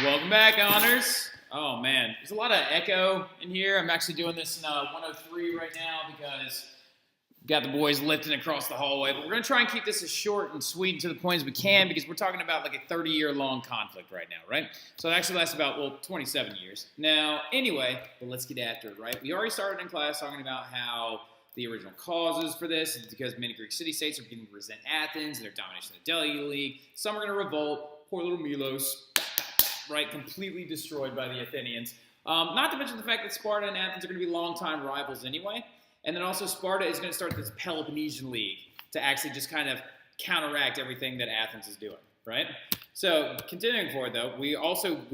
Welcome back, Honors. Oh man, there's a lot of echo in here. I'm actually doing this in 103 right now because we've got the boys lifting across the hallway. But we're going to try and keep this as short and sweet and to the point as we can because we're talking about like a 30-year-long conflict right now, right? So it actually lasts about, 27 years. Now, anyway, but let's get after it, right? We already started in class talking about how the original causes for this is because many Greek city-states are beginning to resent Athens and their domination of the Delian League. Some are going to revolt. Poor little Milos. Right, completely destroyed by the Athenians. Not to mention the fact that Sparta and Athens are going to be longtime rivals anyway. And then also Sparta is going to start this Peloponnesian League to actually just kind of counteract everything that Athens is doing, right? So continuing forward, though, we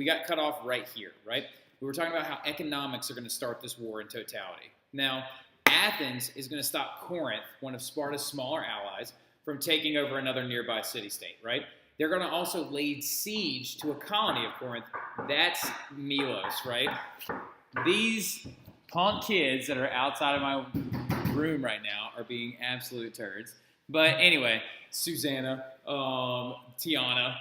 got cut off right here, right? We were talking about how economics are going to start this war in totality. Now, Athens is going to stop Corinth, one of Sparta's smaller allies, from taking over another nearby city-state, right? They're going to also lay siege to a colony of Corinth. That's Milos, right? These punk kids that are outside of my room right now are being absolute turds. But anyway, Susanna, Tiana.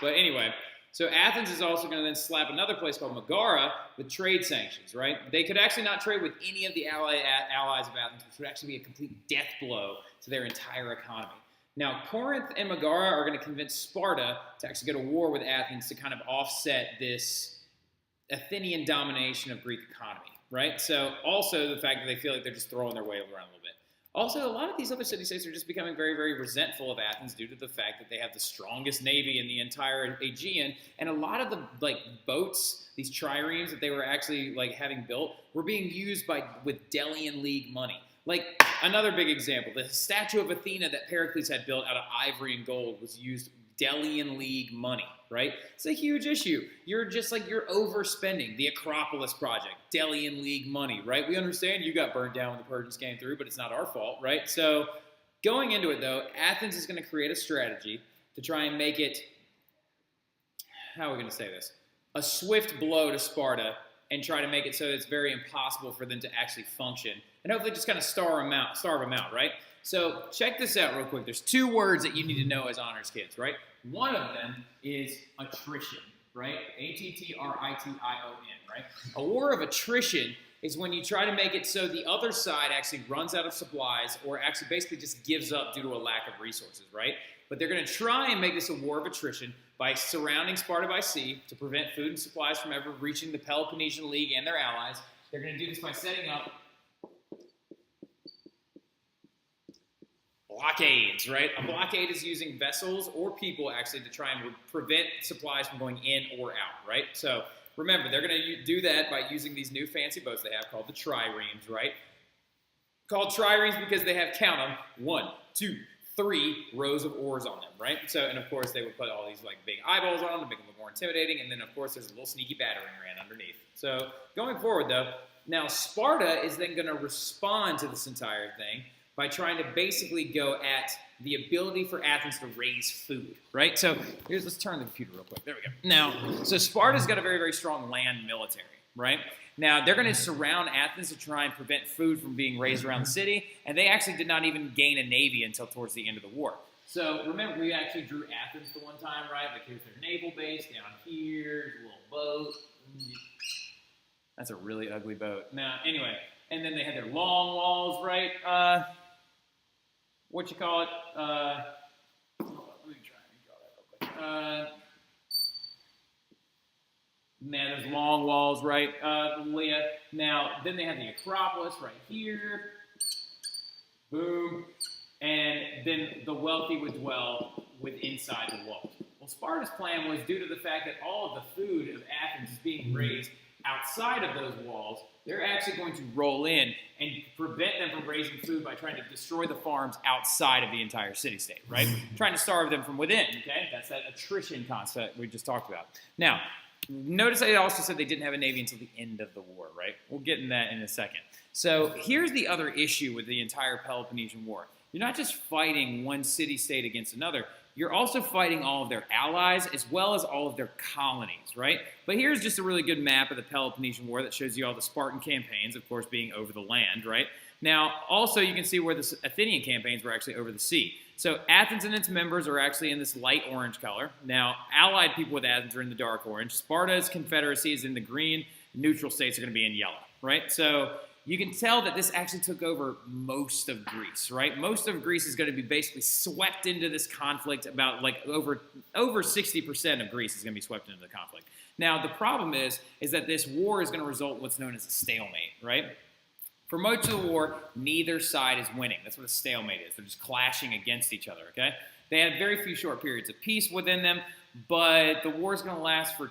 But anyway, so Athens is also going to then slap another place called Megara with trade sanctions, right? They could actually not trade with any of the allies of Athens, which would actually be a complete death blow to their entire economy. Now, Corinth and Megara are going to convince Sparta to actually go to war with Athens to kind of offset this Athenian domination of Greek economy, right? So also the fact that they feel like they're just throwing their weight around a little bit. Also, a lot of these other city-states are just becoming very, very resentful of Athens due to the fact that they have the strongest navy in the entire Aegean, and a lot of the boats, these triremes that they were actually having built, were being used with Delian League money. Like, another big example, the statue of Athena that Pericles had built out of ivory and gold was used Delian League money, right? It's a huge issue. You're overspending. The Acropolis project, Delian League money, right? We understand you got burned down when the Persians came through, but it's not our fault, right? So going into it, though, Athens is going to create a strategy to try and make it, how are we going to say this? A swift blow to Sparta and try to make it so it's very impossible for them to actually function. And hopefully just kind of starve them out, right? So check this out real quick. There's two words that you need to know as honors kids, right? One of them is attrition, right? Attrition, right? A war of attrition is when you try to make it so the other side actually runs out of supplies or actually basically just gives up due to a lack of resources, right? But they're going to try and make this a war of attrition by surrounding Sparta by sea to prevent food and supplies from ever reaching the Peloponnesian League and their allies. They're going to do this by setting up blockades, right? A blockade is using vessels or people actually to try and prevent supplies from going in or out, right? So remember, they're going to do that by using these new fancy boats they have called the triremes, right? Called triremes because they have, count them, 1, 2, 3 rows of oars on them, right? So, and of course, they would put all these big eyeballs on them to make them look more intimidating, and then of course, there's a little sneaky battering ram underneath. So, going forward though, now Sparta is then going to respond to this entire thing by trying to basically go at the ability for Athens to raise food, right? So, let's turn the computer real quick. There we go. Now, so Sparta's got a very, very strong land military, right? Now, they're going to surround Athens to try and prevent food from being raised around the city, and they actually did not even gain a navy until towards the end of the war. So, remember, we actually drew Athens the one time, right? Like, here's their naval base down here, a little boat. That's a really ugly boat. Now, anyway, and then they had their long walls, right? Let me try and draw that real quick. Now, there's long walls, right, Leah? Now, then they have the Acropolis right here. Boom. And then the wealthy would dwell inside the walls. Well, Sparta's plan was due to the fact that all of the food of Athens is being raised outside of those walls, they're actually going to roll in and prevent them from raising food by trying to destroy the farms outside of the entire city-state, right? Trying to starve them from within, okay? That's that attrition concept we just talked about. Now, notice I also said they didn't have a navy until the end of the war, right? We'll get in that in a second. So here's the other issue with the entire Peloponnesian War. You're not just fighting one city-state against another. You're also fighting all of their allies as well as all of their colonies, right? But here's just a really good map of the Peloponnesian War that shows you all the Spartan campaigns, of course, being over the land, right? Now, also, you can see where the Athenian campaigns were actually over the sea. So Athens and its members are actually in this light orange color. Now, allied people with Athens are in the dark orange. Sparta's confederacy is in the green. Neutral states are going to be in yellow, right? So you can tell that this actually took over most of Greece, right? Most of Greece is going to be basically swept into this conflict. About like over 60% of Greece is going to be swept into the conflict. Now, the problem is that this war is going to result in what's known as a stalemate, right? For most of the war, neither side is winning. That's what a stalemate is. They're just clashing against each other, okay? They had very few short periods of peace within them, but the war is going to last for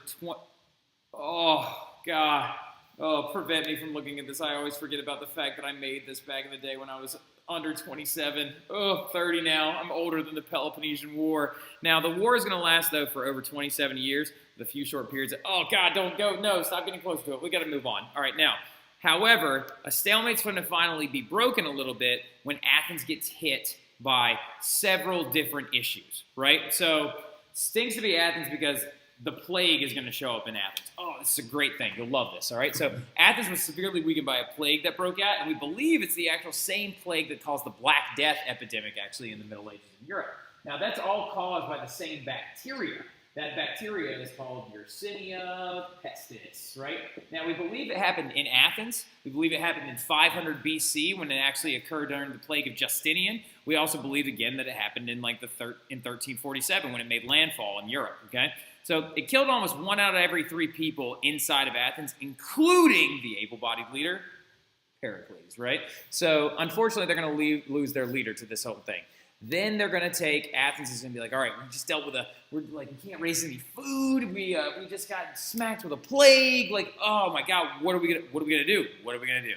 Oh, God. Oh, prevent me from looking at this. I always forget about the fact that I made this back in the day when I was under 27. Oh, 30 now. I'm older than the Peloponnesian War. Now, the war is going to last, though, for over 27 years with a few short periods. Oh, God, don't go. No, stop getting close to it. We got to move on. All right, now, however, a stalemate's going to finally be broken a little bit when Athens gets hit by several different issues, right? So, stinks to be Athens because the plague is going to show up in Athens. Oh, this is a great thing. You'll love this, all right? So Athens was severely weakened by a plague that broke out, and we believe it's the actual same plague that caused the Black Death epidemic, actually, in the Middle Ages in Europe. Now, that's all caused by the same bacteria. That bacteria is called Yersinia pestis, right? Now, we believe it happened in Athens. We believe it happened in 500 BC when it actually occurred during the plague of Justinian. We also believe, again, that it happened in, like, in 1347 when it made landfall in Europe, okay? So it killed almost 1 out of every 3 people inside of Athens, including the able-bodied leader, Pericles, right? So unfortunately, they're going to lose their leader to this whole thing. Then they're going to take, Athens is going to be like, all right, we just dealt with we can't raise any food. We just got smacked with a plague. Like, oh my God, what are we going to do? What are we going to do?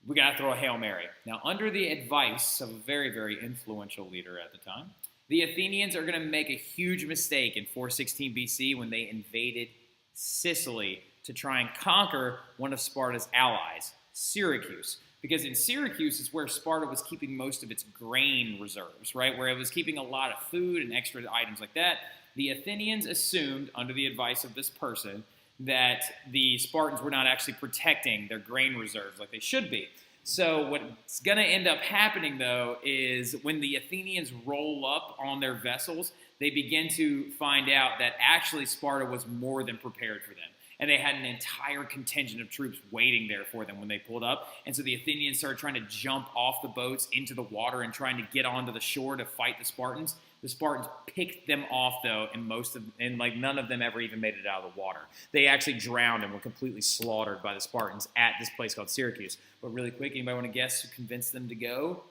We got to throw a Hail Mary. Now, under the advice of a very, very influential leader at the time, the Athenians are going to make a huge mistake in 416 BC when they invaded Sicily to try and conquer one of Sparta's allies, Syracuse. Because in Syracuse is where Sparta was keeping most of its grain reserves, right? Where it was keeping a lot of food and extra items like that. The Athenians assumed, under the advice of this person, that the Spartans were not actually protecting their grain reserves like they should be. So what's going to end up happening, though, is when the Athenians roll up on their vessels, they begin to find out that actually Sparta was more than prepared for them. And they had an entire contingent of troops waiting there for them when they pulled up. And so the Athenians started trying to jump off the boats into the water and trying to get onto the shore to fight the Spartans. The Spartans picked them off, though, and none of them ever even made it out of the water. They actually drowned and were completely slaughtered by the Spartans at this place called Syracuse. But really quick, anybody want to guess who convinced them to go?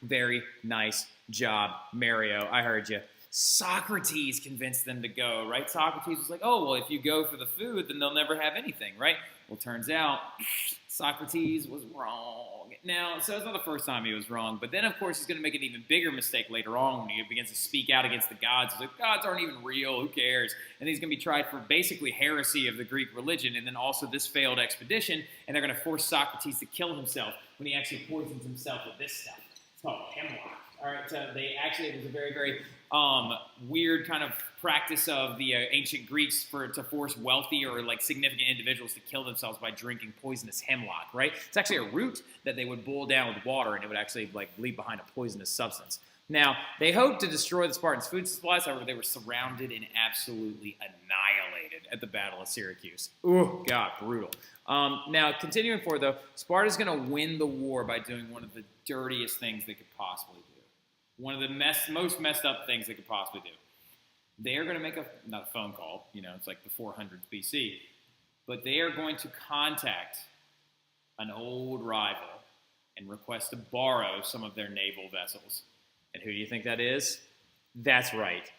Very nice job, Mario. I heard you. Socrates convinced them to go, right? Socrates was like, oh, well, if you go for the food, then they'll never have anything, right? Well, turns out Socrates was wrong. Now, so it's not the first time he was wrong, but then, of course, he's going to make an even bigger mistake later on when he begins to speak out against the gods. He's like, gods aren't even real, who cares? And he's going to be tried for basically heresy of the Greek religion and then also this failed expedition, and they're going to force Socrates to kill himself when he actually poisons himself with this stuff. It's called hemlock. All right, so it was a very, very weird kind of practice of the ancient Greeks to force wealthy or like significant individuals to kill themselves by drinking poisonous hemlock, right? It's actually a root that they would boil down with water, and it would actually like leave behind a poisonous substance. Now, they hoped to destroy the Spartans' food supplies, however, they were surrounded and absolutely annihilated at the Battle of Syracuse. Ooh, God, brutal. Now, continuing forward, though, Sparta's going to win the war by doing one of the dirtiest things they could possibly do. One of the most messed up things they could possibly do. They are going to make not a phone call, it's like the 400s BC, but they are going to contact an old rival and request to borrow some of their naval vessels. And who do you think that is? That's right.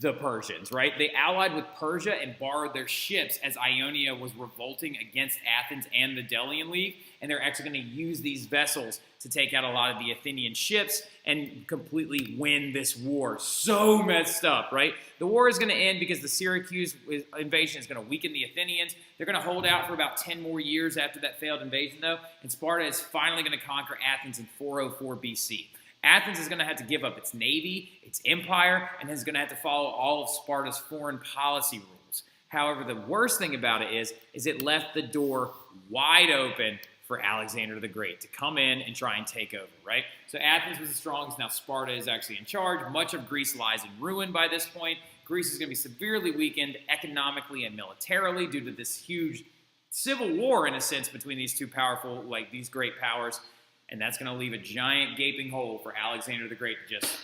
The Persians, right? They allied with Persia and borrowed their ships as Ionia was revolting against Athens and the Delian League, and they're actually going to use these vessels to take out a lot of the Athenian ships and completely win this war. So messed up, right? The war is going to end because the Syracuse invasion is going to weaken the Athenians. They're going to hold out for about 10 more years after that failed invasion, though, and Sparta is finally going to conquer Athens in 404 BC. Athens is going to have to give up its navy, its empire, and is going to have to follow all of Sparta's foreign policy rules. However, the worst thing about it is it left the door wide open for Alexander the Great to come in and try and take over, right? So Athens was the strongest. Now Sparta is actually in charge. Much of Greece lies in ruin by this point. Greece is going to be severely weakened economically and militarily due to this huge civil war, in a sense, between these two powerful, these great powers. And that's going to leave a giant gaping hole for Alexander the Great to just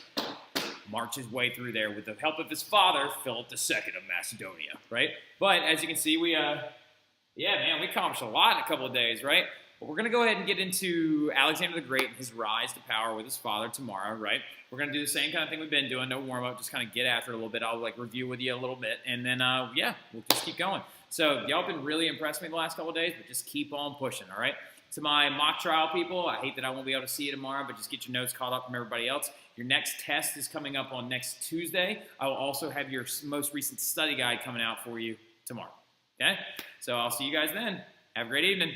march his way through there with the help of his father, Philip II of Macedonia, right? But as you can see, we accomplished a lot in a couple of days, right? But we're going to go ahead and get into Alexander the Great and his rise to power with his father tomorrow, right? We're going to do the same kind of thing we've been doing, no warm-up, just kind of get after it a little bit. I'll review with you a little bit, and then, we'll just keep going. So y'all been really impressed with me the last couple of days, but just keep on pushing, all right? To my mock trial people, I hate that I won't be able to see you tomorrow, but just get your notes caught up from everybody else. Your next test is coming up on next Tuesday. I will also have your most recent study guide coming out for you tomorrow, okay? So I'll see you guys then. Have a great evening.